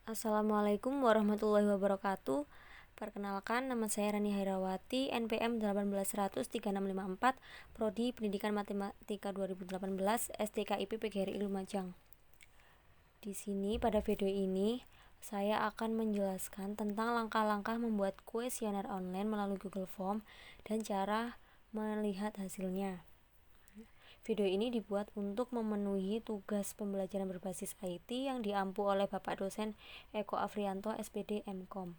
Assalamualaikum warahmatullahi wabarakatuh. Perkenalkan, nama saya Rani Hairawati, NPM 181003654, Prodi Pendidikan Matematika 2018, STKIP PGRI Lumajang. Di sini pada video ini saya akan menjelaskan tentang langkah-langkah membuat kuesioner online melalui Google Form dan cara melihat hasilnya. Video ini dibuat untuk memenuhi tugas pembelajaran berbasis IT yang diampu oleh Bapak dosen Eko Afrianto, SPD, MKom.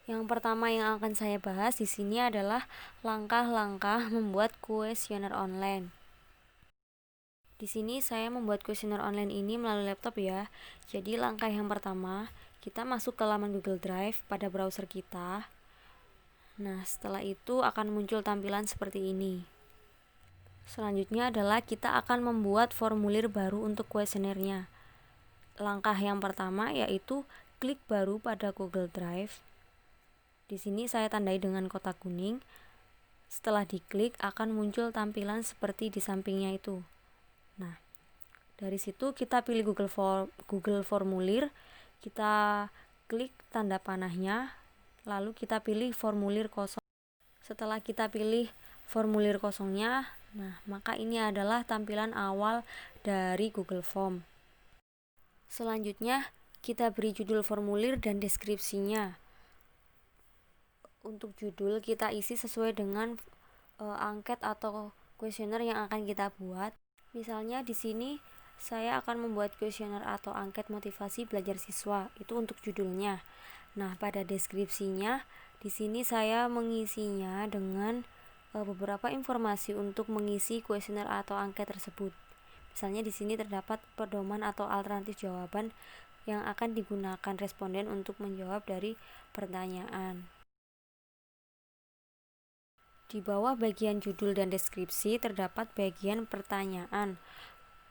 Yang pertama yang akan saya bahas di sini adalah langkah-langkah membuat kuesioner online. Di sini saya membuat kuesioner online ini melalui laptop ya. Jadi langkah yang pertama, kita masuk ke laman Google Drive pada browser kita. Nah, setelah itu akan muncul tampilan seperti ini. Selanjutnya adalah kita akan membuat formulir baru untuk kuesionernya. Langkah yang pertama yaitu klik baru pada Google Drive. Di sini saya tandai dengan kotak kuning. Setelah diklik akan muncul tampilan seperti di sampingnya itu. Nah, dari situ kita pilih Google Formulir, kita klik tanda panahnya, lalu kita pilih formulir kosong. Setelah kita pilih formulir kosongnya, nah maka ini adalah tampilan awal dari Google Form. Selanjutnya kita beri judul formulir dan deskripsinya. Untuk judul kita isi sesuai dengan angket atau kuesioner yang akan kita buat. Misalnya di sini saya akan membuat kuesioner atau angket motivasi belajar siswa, itu untuk judulnya. Nah, pada deskripsinya di sini saya mengisinya dengan beberapa informasi untuk mengisi kuesioner atau angket tersebut. Misalnya di sini terdapat pedoman atau alternatif jawaban yang akan digunakan responden untuk menjawab dari pertanyaan. Di bawah bagian judul dan deskripsi terdapat bagian pertanyaan.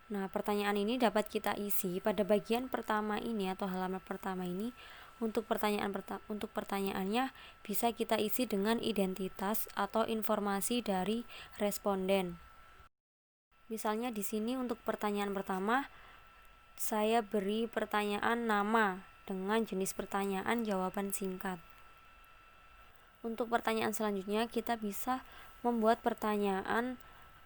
Nah, pertanyaan ini dapat kita isi pada bagian pertama ini atau halaman pertama ini. Untuk pertanyaannya bisa kita isi dengan identitas atau informasi dari responden. Misalnya di sini untuk pertanyaan pertama saya beri pertanyaan nama dengan jenis pertanyaan jawaban singkat. Untuk pertanyaan selanjutnya kita bisa membuat pertanyaan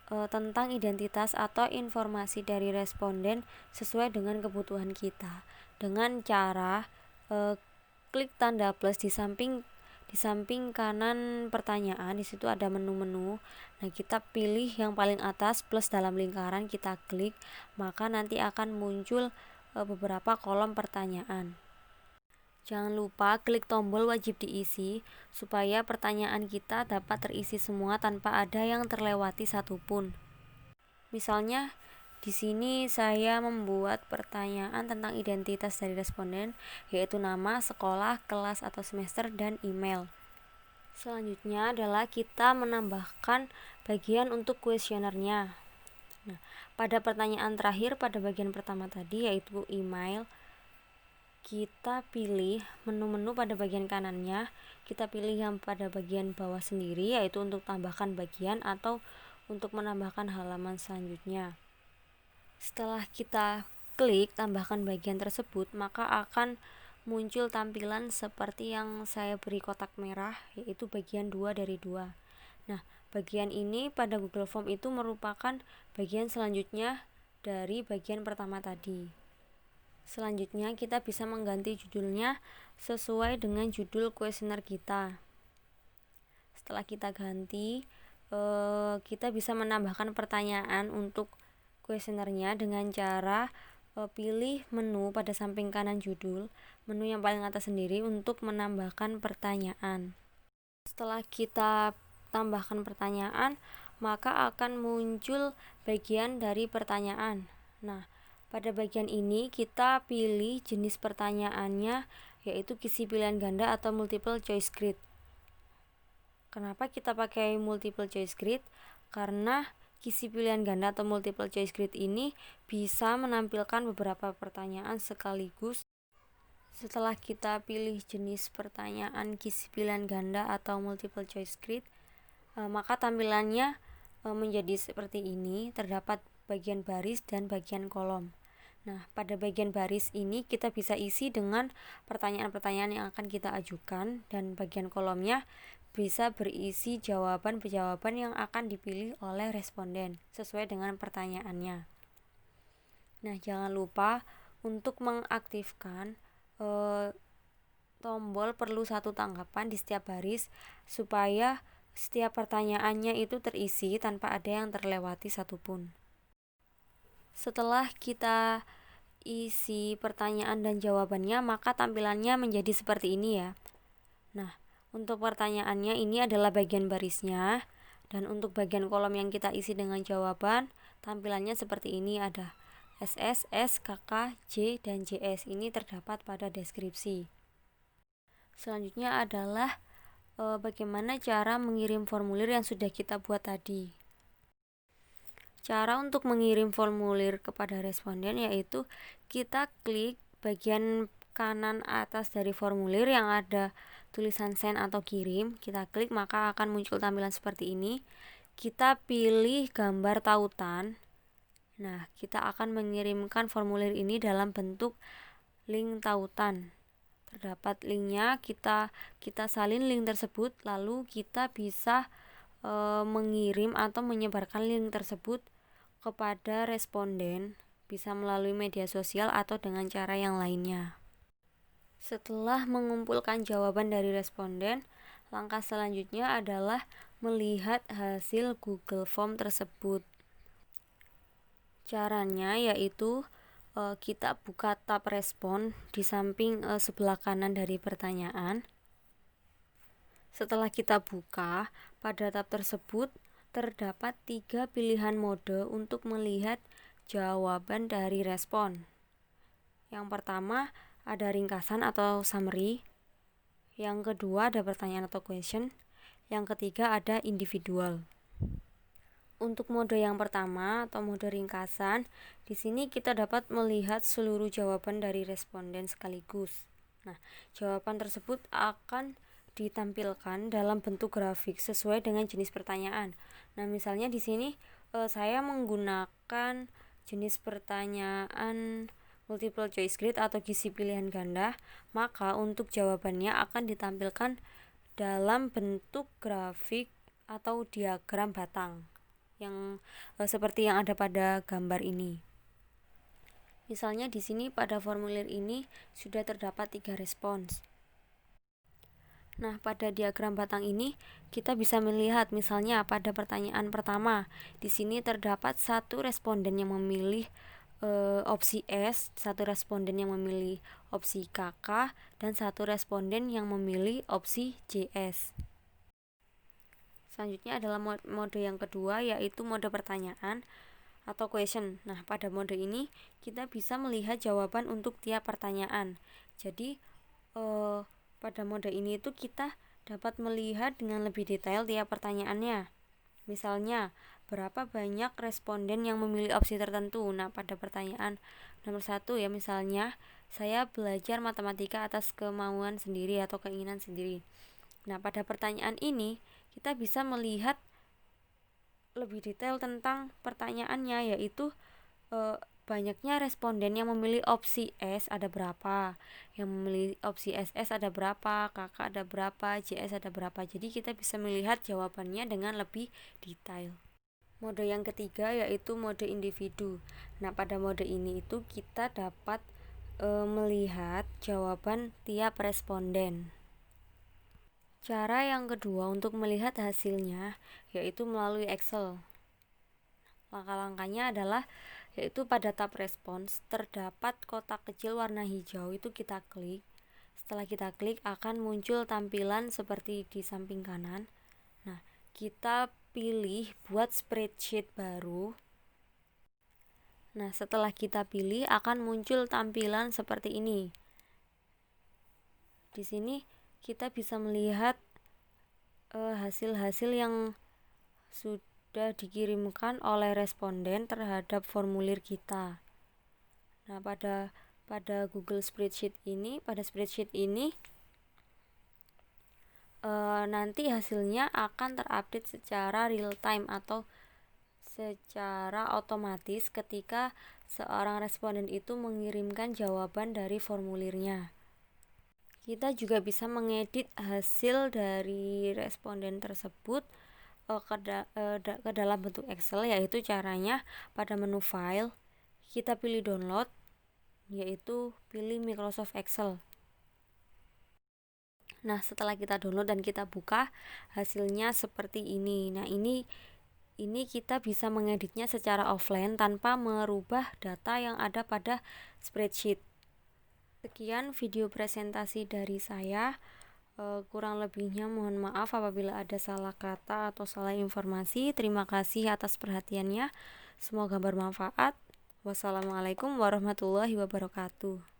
tentang identitas atau informasi dari responden sesuai dengan kebutuhan kita dengan cara klik tanda plus di samping kanan pertanyaan. Di situ ada menu-menu. Nah, kita pilih yang paling atas plus dalam lingkaran, kita klik, maka nanti akan muncul beberapa kolom pertanyaan. Jangan lupa klik tombol wajib diisi supaya pertanyaan kita dapat terisi semua tanpa ada yang terlewati satupun. Misalnya di sini saya membuat pertanyaan tentang identitas dari responden, yaitu nama, sekolah, kelas atau semester, dan email. Selanjutnya adalah kita menambahkan bagian untuk kuesionernya. Nah, pada pertanyaan terakhir pada bagian pertama tadi yaitu email, kita pilih menu-menu pada bagian kanannya, kita pilih yang pada bagian bawah sendiri yaitu untuk tambahkan bagian atau untuk menambahkan halaman selanjutnya. Setelah kita klik tambahkan bagian tersebut, maka akan muncul tampilan seperti yang saya beri kotak merah, yaitu bagian 2 dari 2. Nah, bagian ini pada Google Form itu merupakan bagian selanjutnya dari bagian pertama tadi. Selanjutnya kita bisa mengganti judulnya sesuai dengan judul kuesioner kita. Setelah kita ganti, kita bisa menambahkan pertanyaan untuk kuesionernya dengan cara pilih menu pada samping kanan judul, menu yang paling atas sendiri untuk menambahkan pertanyaan. Setelah kita tambahkan pertanyaan, maka akan muncul bagian dari pertanyaan. Nah, pada bagian ini kita pilih jenis pertanyaannya, yaitu kisi pilihan ganda atau multiple choice grid. Kenapa kita pakai multiple choice grid? Karena kisi pilihan ganda atau multiple choice grid ini bisa menampilkan beberapa pertanyaan sekaligus. Setelah kita pilih jenis pertanyaan kisi pilihan ganda atau multiple choice grid, maka tampilannya menjadi seperti ini, terdapat bagian baris dan bagian kolom. Nah, pada bagian baris ini kita bisa isi dengan pertanyaan-pertanyaan yang akan kita ajukan, dan bagian kolomnya bisa berisi jawaban-jawaban yang akan dipilih oleh responden sesuai dengan pertanyaannya. Nah, jangan lupa untuk mengaktifkan tombol perlu satu tanggapan di setiap baris supaya setiap pertanyaannya itu terisi tanpa ada yang terlewati satupun. Setelah kita isi pertanyaan dan jawabannya, maka tampilannya menjadi seperti ini ya. Nah, untuk pertanyaannya ini adalah bagian barisnya, dan untuk bagian kolom yang kita isi dengan jawaban, tampilannya seperti ini, ada SS, S, KK, J, dan JS. Ini terdapat pada deskripsi. Selanjutnya adalah bagaimana cara mengirim formulir yang sudah kita buat tadi. Cara untuk mengirim formulir kepada responden yaitu kita klik bagian kanan atas dari formulir yang ada tulisan send atau kirim. Kita klik, maka akan muncul tampilan seperti ini. Kita pilih gambar tautan. Nah, kita akan mengirimkan formulir ini dalam bentuk link tautan. Terdapat linknya, kita salin link tersebut, lalu kita bisa mengirim atau menyebarkan link tersebut kepada responden, bisa melalui media sosial atau dengan cara yang lainnya. Setelah mengumpulkan jawaban dari responden, langkah selanjutnya adalah melihat hasil Google Form tersebut. Caranya yaitu kita buka tab respon di samping sebelah kanan dari pertanyaan. Setelah kita buka, pada tab tersebut terdapat 3 pilihan mode untuk melihat jawaban dari respon. Yang pertama ada ringkasan atau summary. Yang kedua ada pertanyaan atau question. Yang ketiga ada individual. Untuk mode yang pertama atau mode ringkasan, di sini kita dapat melihat seluruh jawaban dari responden sekaligus. Nah, jawaban tersebut akan ditampilkan dalam bentuk grafik sesuai dengan jenis pertanyaan. Nah, misalnya di sini saya menggunakan jenis pertanyaan multiple choice grid atau gizi pilihan ganda, maka untuk jawabannya akan ditampilkan dalam bentuk grafik atau diagram batang yang seperti yang ada pada gambar ini. Misalnya di sini pada formulir ini sudah terdapat 3 respons. Nah, pada diagram batang ini kita bisa melihat misalnya pada pertanyaan pertama, di sini terdapat satu responden yang memilih opsi S, satu responden yang memilih opsi KK, dan satu responden yang memilih opsi JS. Selanjutnya adalah mode yang kedua, yaitu mode pertanyaan atau question. Nah, pada mode ini kita bisa melihat jawaban untuk tiap pertanyaan. Jadi pada mode ini itu kita dapat melihat dengan lebih detail tiap pertanyaannya. Misalnya, berapa banyak responden yang memilih opsi tertentu. Nah, pada pertanyaan nomor 1 ya, misalnya saya belajar matematika atas kemauan sendiri atau keinginan sendiri. Nah, pada pertanyaan ini kita bisa melihat lebih detail tentang pertanyaannya, yaitu banyaknya responden yang memilih opsi S ada berapa, yang memilih opsi SS ada berapa, KK ada berapa, JS ada berapa. Jadi kita bisa melihat jawabannya dengan lebih detail. Mode yang ketiga yaitu mode individu. Nah, pada mode ini itu kita dapat melihat jawaban tiap responden. Cara yang kedua untuk melihat hasilnya yaitu melalui Excel. Langkah-langkahnya adalah yaitu pada tab respons terdapat kotak kecil warna hijau, itu kita klik. Setelah kita klik akan muncul tampilan seperti di samping kanan. Nah, kita pilih buat spreadsheet baru. Nah, setelah kita pilih akan muncul tampilan seperti ini. Di sini kita bisa melihat hasil-hasil yang sudah dikirimkan oleh responden terhadap formulir kita. Nah, pada Google Spreadsheet ini, nanti hasilnya akan terupdate secara real time atau secara otomatis ketika seorang responden itu mengirimkan jawaban dari formulirnya. Kita juga bisa mengedit hasil dari responden tersebut ke dalam bentuk Excel, yaitu caranya pada menu File, kita pilih Download, yaitu pilih Microsoft Excel. Nah, setelah kita download dan kita buka, hasilnya seperti ini. Nah, ini kita bisa mengeditnya secara offline tanpa merubah data yang ada pada spreadsheet. Sekian video presentasi dari saya. Kurang lebihnya mohon maaf apabila ada salah kata atau salah informasi. Terima kasih atas perhatiannya. Semoga bermanfaat. Wassalamualaikum warahmatullahi wabarakatuh.